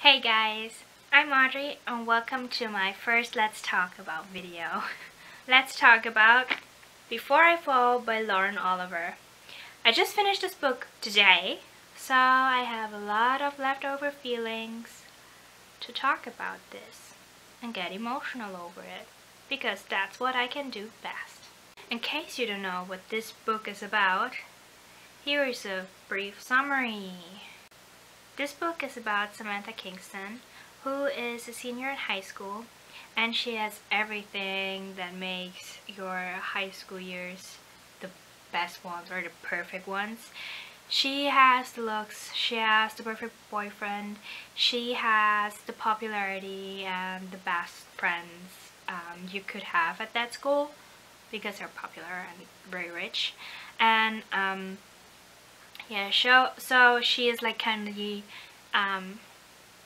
Hey guys, I'm Audrey and welcome to my first Let's Talk About video. Let's talk about Before I Fall by Lauren Oliver. I just finished this book today, so I have a lot of leftover feelings to talk about this and get emotional over it, because that's what I can do best. In case you don't know what this book is about, here is a brief summary. This book is about Samantha Kingston, who is a senior in high school, and she has everything that makes your high school years the best ones or the perfect ones. She has the looks, she has the perfect boyfriend, she has the popularity and the best friends you could have at that school because they're popular and very rich. And yeah, so she is like kind of the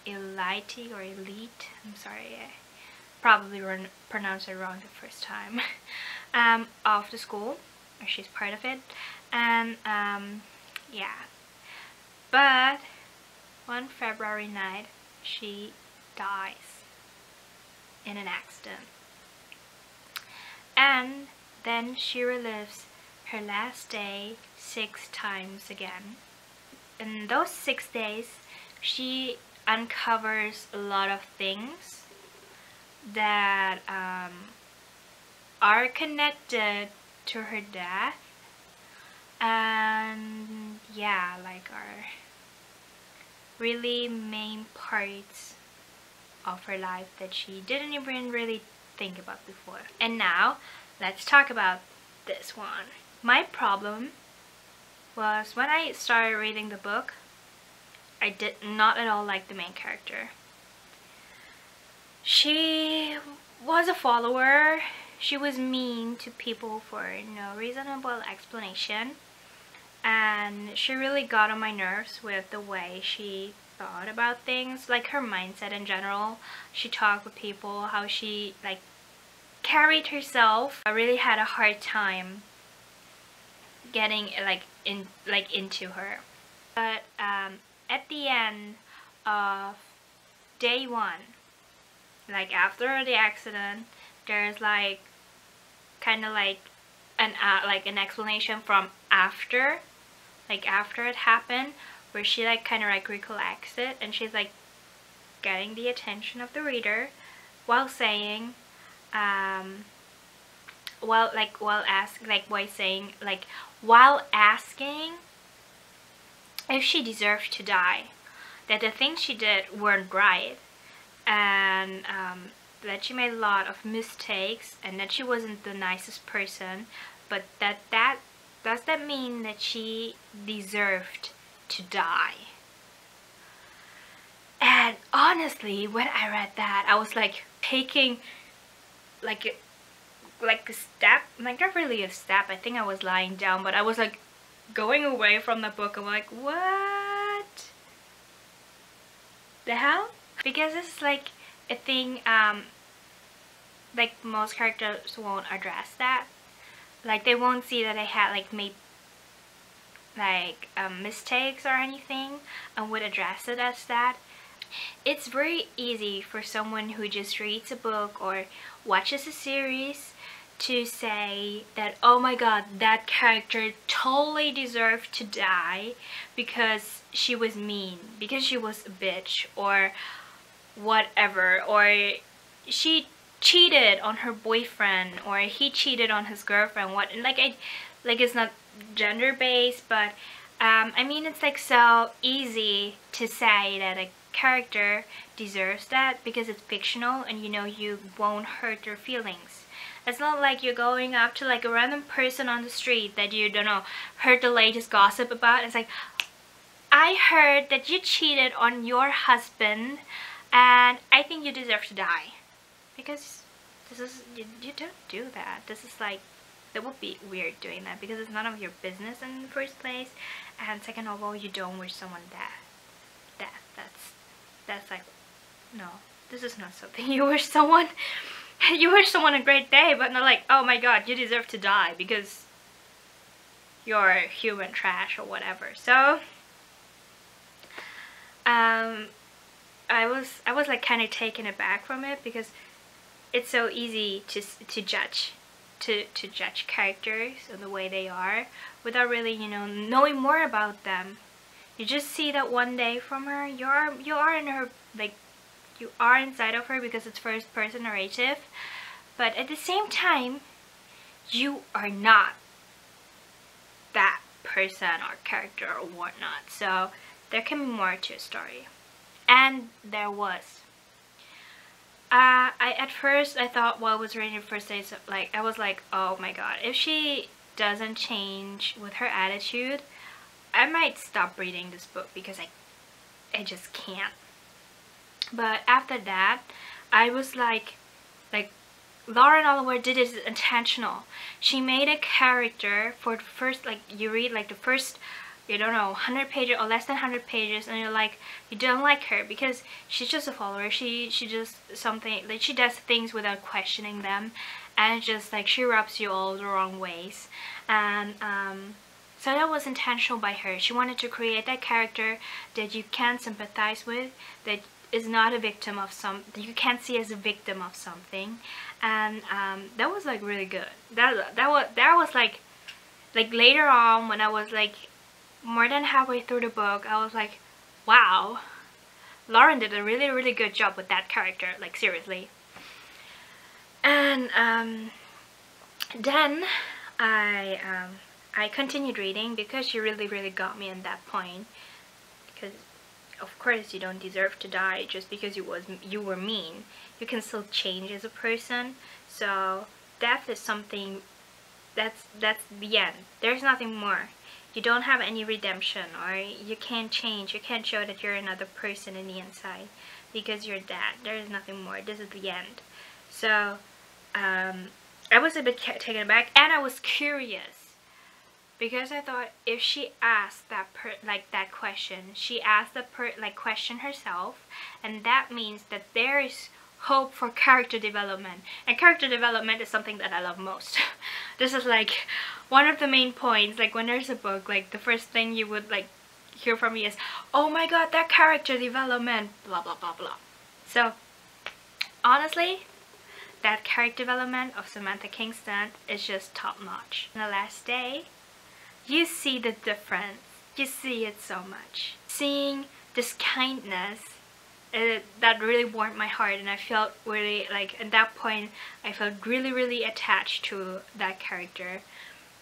elite or elite. I'm sorry, I probably pronounced it wrong the first time. Of the school, or she's part of it, and yeah. But one February night, she dies in an accident, and then she relives her last day 6 times again. In those 6 days, she uncovers a lot of things that are connected to her death, and yeah, like are really main parts of her life that she didn't even really think about before. And now, let's talk about this one. My problem was when I started reading the book, I did not at all like the main character. She was a follower. She was mean to people for no reasonable explanation, and she really got on my nerves with the way she thought about things, like her mindset in general. She talked with people, how she like carried herself. I really had a hard time getting into her. But at the end of day 1, like after the accident, there's like kind of like an explanation from after it happened, where she like kind of like recollects it, and she's like getting the attention of the reader while saying while asking if she deserved to die, that the things she did weren't right, and that she made a lot of mistakes, and that she wasn't the nicest person, but does that mean that she deserved to die? And honestly, when I read that, I was like taking like a step, like not really a step, I think I was lying down, but I was like going away from the book. I'm like, what the hell? Because this is like a thing, like most characters won't address that. Like they won't see that I had like made like mistakes or anything, and would address it as that. It's very easy for someone who just reads a book or watches a series to say that, oh my god, that character totally deserved to die because she was mean, because she was a bitch, or whatever, or she cheated on her boyfriend, or he cheated on his girlfriend. It's not gender based, but I mean, it's like so easy to say that a character deserves that because it's fictional, and you know you won't hurt their feelings. It's not like you're going up to like a random person on the street that you don't know, heard the latest gossip about. It's like, I heard that you cheated on your husband and I think you deserve to die. Because this is, you don't do that. This is like, that would be weird doing that, because it's none of your business in the first place, and second of all, you don't wish someone death. That's like, no, this is not something you wish someone. You wish someone a great day, but not like, oh my god, you deserve to die because you're human trash or whatever. So I was like kind of taken aback from it, because it's so easy to judge characters and the way they are without really, you know, knowing more about them. You just see that one day from her. You are in her, like, you are inside of her because it's first person narrative, but at the same time you are not that person or character or whatnot. So there can be more to a story, and there was. At first I thought, while I was reading the first days, like, I was like, oh my god, if she doesn't change with her attitude, I might stop reading this book, because I just can't. But after that, I was like Lauren Oliver did it intentional. She made a character for the first, like, you read like the first, you don't know, 100 pages or less than 100 pages, and you're like, you don't like her because she's just a follower. She just something, like, she does things without questioning them, and it's just like she rubs you all the wrong ways. And so that was intentional by her. She wanted to create that character that you can sympathize with, that is not a victim of you can't see as a victim of something. And that was like really good. That was like later on, when I was like more than halfway through the book, I was like, wow, Lauren did a really good job with that character, like, seriously. And then I continued reading, because she really got me at that point. Because of course you don't deserve to die just because you were mean. You can still change as a person. So death is something that's the end. There's nothing more. You don't have any redemption, or you can't change. You can't show that you're another person in the inside, because you're dead. There is nothing more. This is the end. So I was a bit taken aback, and I was curious, because I thought, if she asked that question, she asked the question herself, and that means that there is hope for character development. And character development is something that I love most. This is like one of the main points. Like, when there's a book, like, the first thing you would like hear from me is, oh my god, that character development, blah blah blah blah. So honestly, that character development of Samantha Kingston is just top notch. On the last day, you see the difference. You see it so much. Seeing this kindness, that really warmed my heart, and I felt really, like, at that point I felt really attached to that character,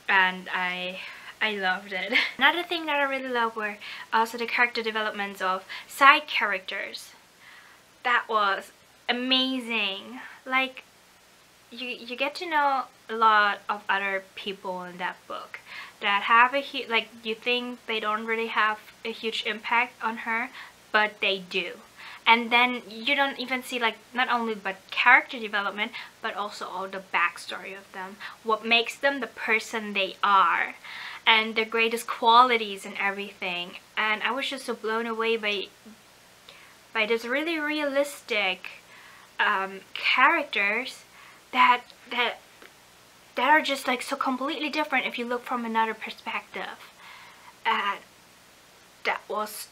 and I loved it. Another thing that I really loved were also the character developments of side characters. That was amazing. Like, you get to know a lot of other people in that book that have a like, you think they don't really have a huge impact on her, but they do. And then you don't even see, like, not only but character development, but also all the backstory of them, what makes them the person they are, and their greatest qualities and everything. And I was just so blown away by this really realistic characters that are just like so completely different if you look from another perspective. And that was,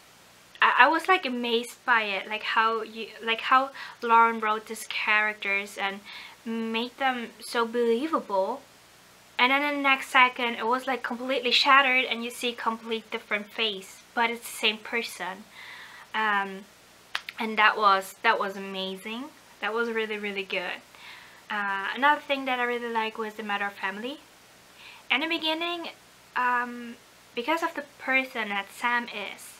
I was like amazed by it, like how Lauren wrote these characters and made them so believable, and then in the next second it was like completely shattered and you see complete different face, but it's the same person. And that was amazing. That was really good. Another thing that I really like was the matter of family. In the beginning, because of the person that Sam is,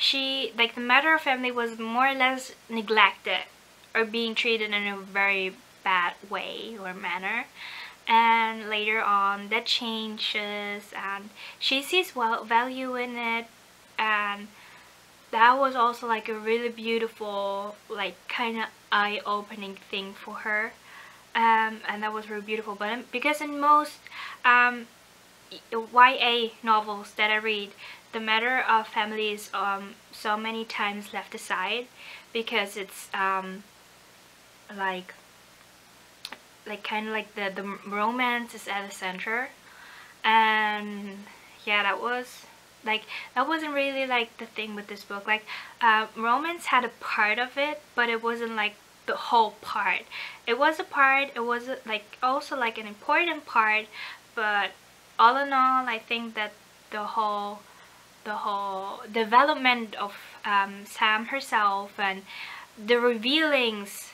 she, like, the matter of family was more or less neglected or being treated in a very bad way or manner. And later on that changes and she sees value in it, and that was also like a really beautiful, like, kind of eye-opening thing for her. And that was really beautiful. But because in most YA novels that I read, the matter of family is so many times left aside, because it's like kind of like the romance is at the center. And yeah, that was Like, that wasn't really like the thing with this book. Like, romance had a part of it, but it wasn't like the whole part. It was a part, it was like also like an important part, but all in all, I think that the whole development of Sam herself and the revealings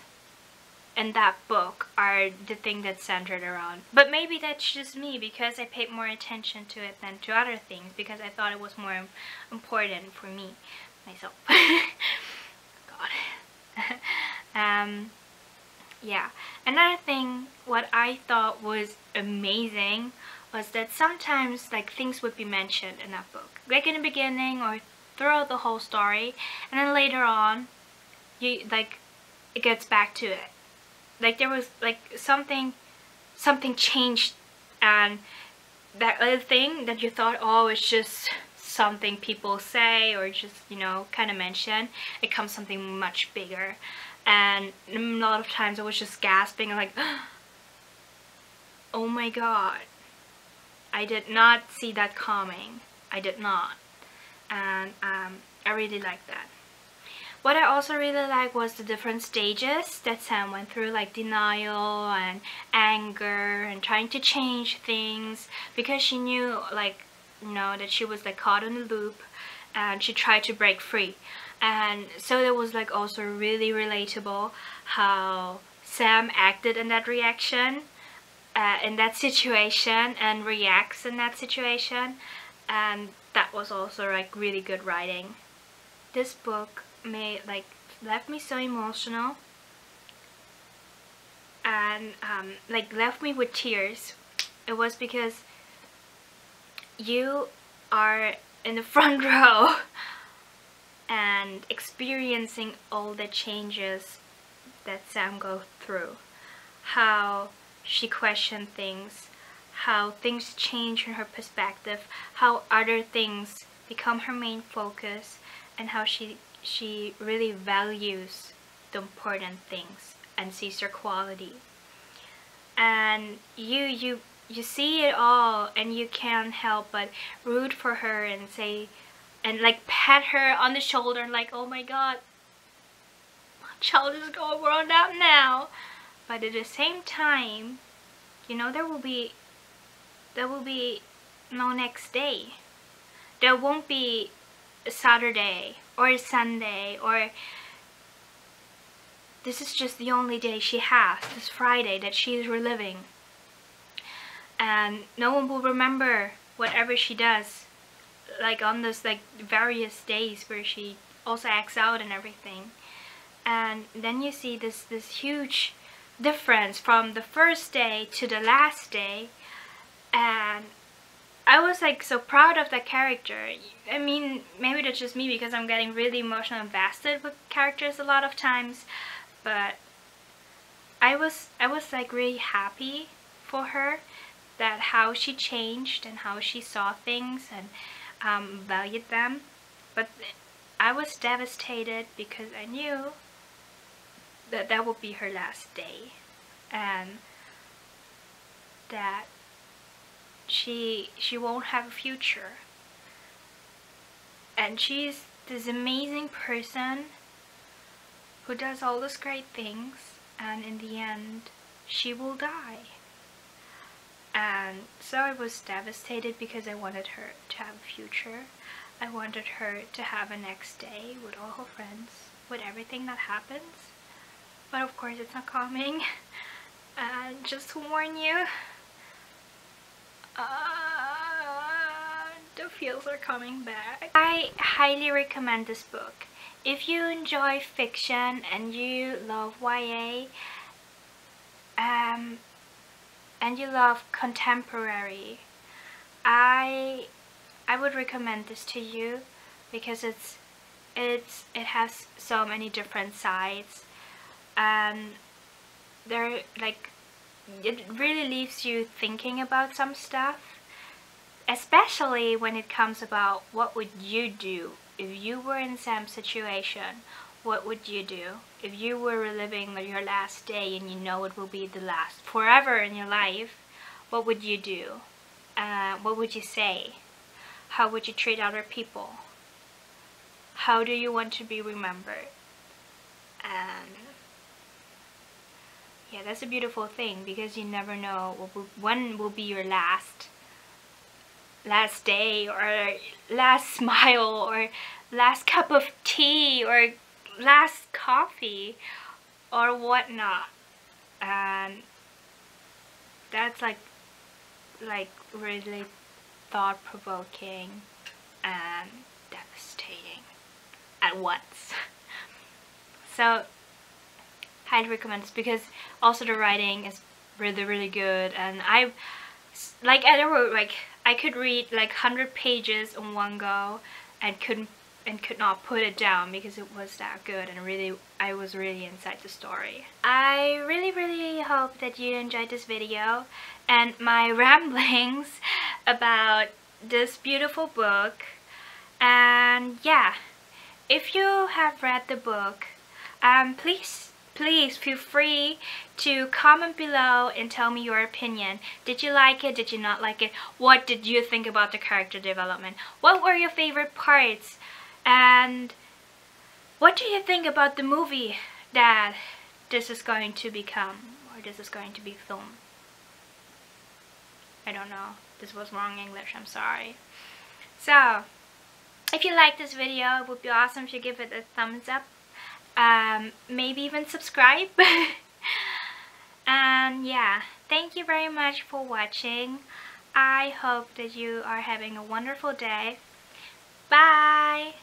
in that book are the thing that's centered around. But maybe that's just me, because I paid more attention to it than to other things, because I thought it was more important for me, myself. God. Yeah. Another thing, what I thought was amazing was that sometimes like things would be mentioned in that book, like in the beginning or throughout the whole story, and then later on, you like it gets back to it. Like there was like something changed, and that other thing that you thought, oh, it's just something people say or just, you know, kind of mention, it becomes something much bigger. And a lot of times I was just gasping and like, oh my god, I did not see that coming. I did not. And I really liked that. What I also really liked was the different stages that Sam went through, like denial and anger and trying to change things, because she knew, like, you know, that she was like caught in a loop, and she tried to break free. And so it was like also really relatable how Sam acted in that reaction, in that situation, and reacts in that situation, and that was also like really good writing. This book left me so emotional, and like left me with tears. It was because you are in the front row and experiencing all the changes that Sam goes through, how she questioned things, how things change in her perspective, how other things become her main focus, and how she really values the important things and sees their quality. And you see it all, and you can't help but root for her and say, and like pat her on the shoulder and like, oh my god, my child is going grown up now. But at the same time, you know, there will be no next day. There won't be a Saturday or a Sunday, or this is just the only day she has, this Friday that she is reliving. And no one will remember whatever she does, like on those like various days where she also acts out and everything. And then you see this huge difference from the first day to the last day, and I was like so proud of that character. I mean, maybe that's just me because I'm getting really emotional and invested with characters a lot of times, but I was like really happy for her, that how she changed and how she saw things and valued them. But I was devastated because I knew that that would be her last day, and that she won't have a future. And she's this amazing person who does all those great things, and in the end she will die. And so I was devastated because I wanted her to have a future. I wanted her to have a next day with all her friends, with everything that happens. But of course it's not coming. And just to warn you, the feels are coming back. I highly recommend this book. If you enjoy fiction and you love YA, and you love contemporary, I would recommend this to you, because it has so many different sides, and there, like, it really leaves you thinking about some stuff, especially when it comes about what would you do if you were in Sam's situation. What would you do if you were reliving your last day and you know it will be the last forever in your life? What would you do? What would you say? How would you treat other people? How do you want to be remembered? And yeah, that's a beautiful thing, because you never know when will be your last day, or last smile, or last cup of tea, or last coffee, or whatnot. And that's like really thought-provoking and devastating at once. So highly recommend this, because also the writing is really good, and I wrote I could read like 100 pages in one go and could not put it down, because it was that good, and I was really inside the story. I really hope that you enjoyed this video and my ramblings about this beautiful book. And yeah, if you have read the book, please feel free to comment below and tell me your opinion. Did you like it? Did you not like it? What did you think about the character development? What were your favorite parts? And what do you think about the movie that this is going to become, or this is going to be filmed? I don't know. This was wrong English, I'm sorry. So, if you like this video, it would be awesome if you give it a thumbs up. Maybe even subscribe. And yeah, thank you very much for watching. I hope that you are having a wonderful day. Bye!